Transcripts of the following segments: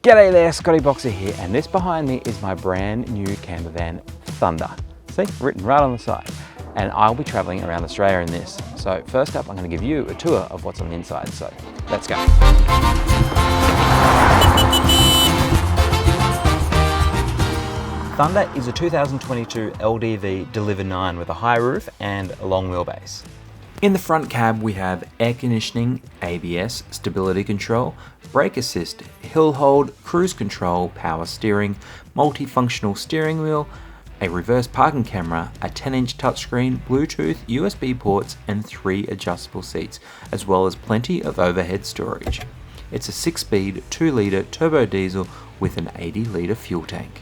G'day there, Scotty Boxer here, and this behind me is my brand new camper van, Thunder. See, written right on the side. And I'll be traveling around Australia in this. So first up, I'm going to give you a tour of what's on the inside. So let's go. Thunder is a 2022 LDV Deliver 9 with a high roof and a long wheelbase. In the front cab we have air conditioning, ABS, stability control, brake assist, hill hold, cruise control, power steering, multifunctional steering wheel, a reverse parking camera, a 10-inch touchscreen, Bluetooth, USB ports and 3 adjustable seats, as well as plenty of overhead storage. It's a 6-speed, 2-litre turbo diesel with an 80-litre fuel tank.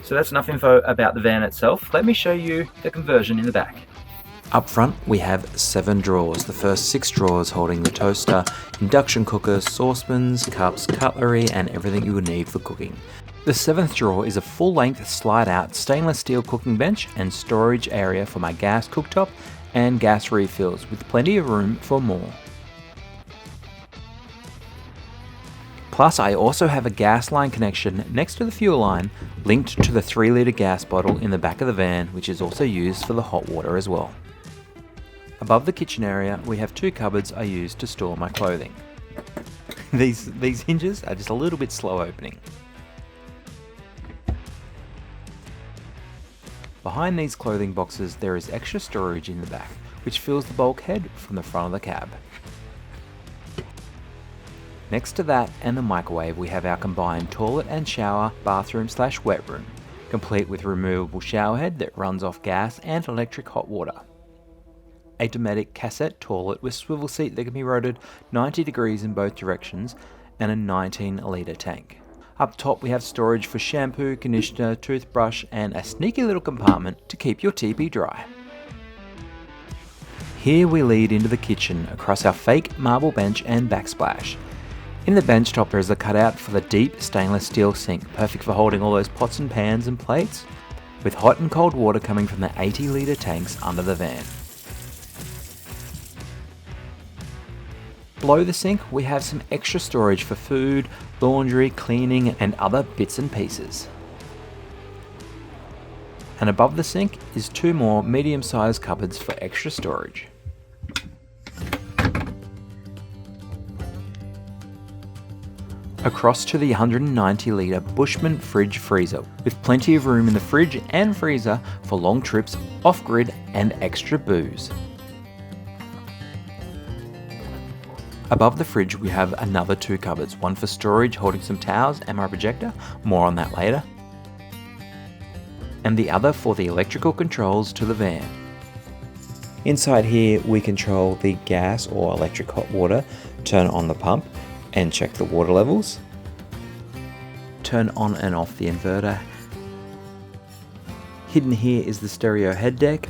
So that's enough info about the van itself. Let me show you the conversion in the back. Up front we have 7 drawers, the first 6 drawers holding the toaster, induction cooker, saucepans, cups, cutlery and everything you would need for cooking. The 7th drawer is a full-length slide-out stainless steel cooking bench and storage area for my gas cooktop and gas refills with plenty of room for more. Plus, I also have a gas line connection next to the fuel line linked to the 3-litre gas bottle in the back of the van, which is also used for the hot water as well. Above the kitchen area, we have 2 cupboards I use to store my clothing. These hinges are just a little bit slow opening. Behind these clothing boxes, there is extra storage in the back, which fills the bulkhead from the front of the cab. Next to that and the microwave, we have our combined toilet and shower, bathroom / wet room, complete with removable shower head that runs off gas and electric hot water. A Dometic cassette toilet with swivel seat that can be rotated 90 degrees in both directions, and a 19-litre tank. Up top we have storage for shampoo, conditioner, toothbrush and a sneaky little compartment to keep your teepee dry. Here we lead into the kitchen across our fake marble bench and backsplash. In the bench top there is a cutout for the deep stainless steel sink, perfect for holding all those pots and pans and plates, with hot and cold water coming from the 80-litre tanks under the van. Below the sink we have some extra storage for food, laundry, cleaning and other bits and pieces. And above the sink is 2 more medium-sized cupboards for extra storage. Across to the 190-litre Bushman fridge freezer, with plenty of room in the fridge and freezer for long trips off-grid and extra booze. Above the fridge we have another 2 cupboards, one for storage holding some towels and my projector, more on that later, and the other for the electrical controls to the van. Inside here we control the gas or electric hot water, turn on the pump and check the water levels, turn on and off the inverter. Hidden here is the stereo head deck,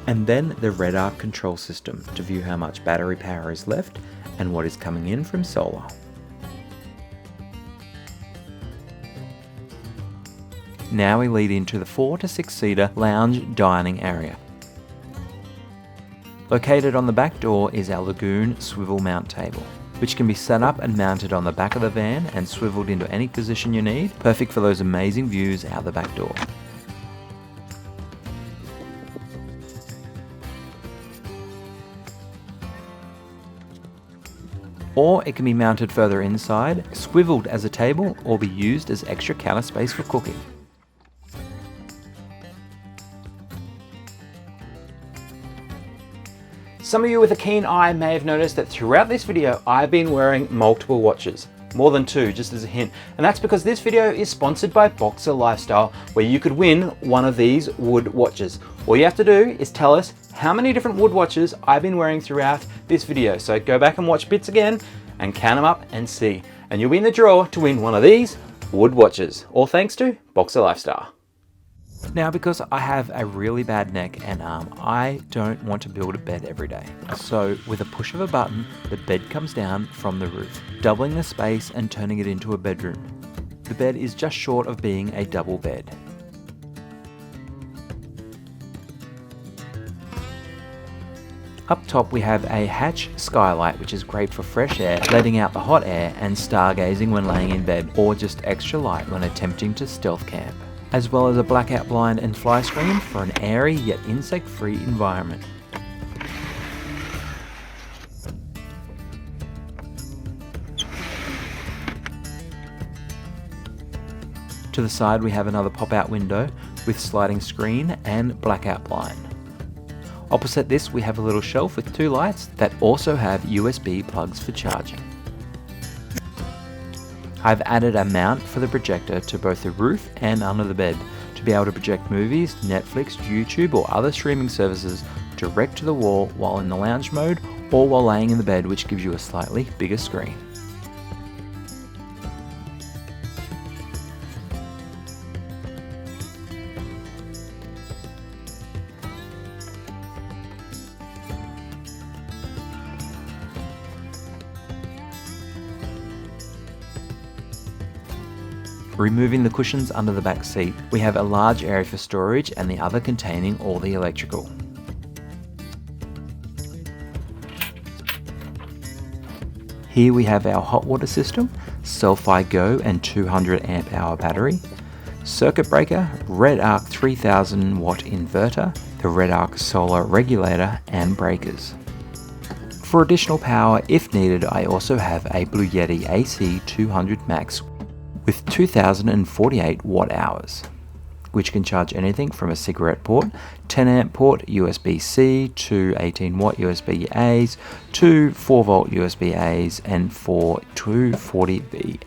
and then the red arc control system to view how much battery power is left and what is coming in from solar. Now we lead into the 4 to 6-seater lounge dining area. Located on the back door is our Lagoon swivel mount table, which can be set up and mounted on the back of the van and swiveled into any position you need, perfect for those amazing views out the back door. Or it can be mounted further inside, swiveled as a table, or be used as extra counter space for cooking. Some of you with a keen eye may have noticed that throughout this video I've been wearing multiple watches. More than 2, just as a hint. And that's because this video is sponsored by Boxa Lifestyle, where you could win one of these wood watches. All you have to do is tell us how many different wood watches I've been wearing throughout this video. So go back and watch bits again and count them up and see. And you'll be in the draw to win one of these wood watches. All thanks to Boxa Lifestyle. Now, because I have a really bad neck and arm, I don't want to build a bed every day. So with a push of a button, the bed comes down from the roof, doubling the space and turning it into a bedroom. The bed is just short of being a double bed. Up top we have a hatch skylight, which is great for fresh air, letting out the hot air and stargazing when laying in bed, or just extra light when attempting to stealth camp. As well as a blackout blind and fly screen for an airy yet insect-free environment. To the side we have another pop-out window with sliding screen and blackout blind. Opposite this we have a little shelf with 2 lights that also have USB plugs for charging. I've added a mount for the projector to both the roof and under the bed to be able to project movies, Netflix, YouTube or other streaming services direct to the wall while in the lounge mode or while laying in the bed, which gives you a slightly bigger screen. Removing the cushions under the back seat, we have a large area for storage and the other containing all the electrical. Here we have our hot water system, Stealthy Go and 200 amp hour battery, circuit breaker, Red Arc 3000 watt inverter, the Red Arc solar regulator and breakers. For additional power if needed, I also have a Bluetti AC 200 Max with 2048 watt hours, which can charge anything from a cigarette port, 10 amp port USB-C to 18 watt USB-A's to 4 volt USB-A's and 4 240V.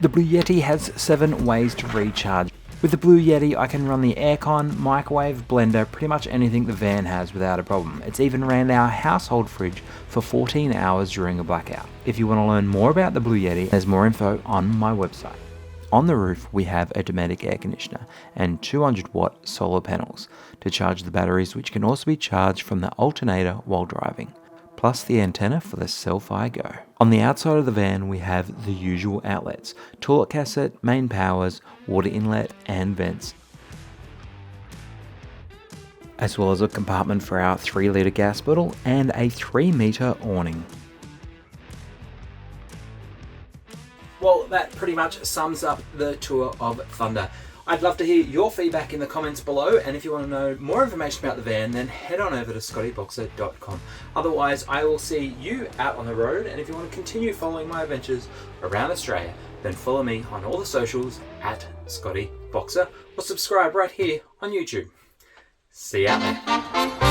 The Bluetti has 7 ways to recharge. With the Bluetti I can run the aircon, microwave, blender, pretty much anything the van has without a problem. It's even ran our household fridge for 14 hours during a blackout. If you want to learn more about the Bluetti, there's more info on my website. On the roof we have a Dometic air conditioner and 200 watt solar panels to charge the batteries, which can also be charged from the alternator while driving, plus the antenna for the Stealthy Go. On the outside of the van we have the usual outlets, toilet cassette, main powers, water inlet and vents, as well as a compartment for our 3 litre gas bottle and a 3 metre awning. Well, that pretty much sums up the tour of Thunder. I'd love to hear your feedback in the comments below, and if you want to know more information about the van, then head on over to scottyboxer.com. Otherwise, I will see you out on the road, and if you want to continue following my adventures around Australia, then follow me on all the socials at Scotty Boxer, or subscribe right here on YouTube. See you out there.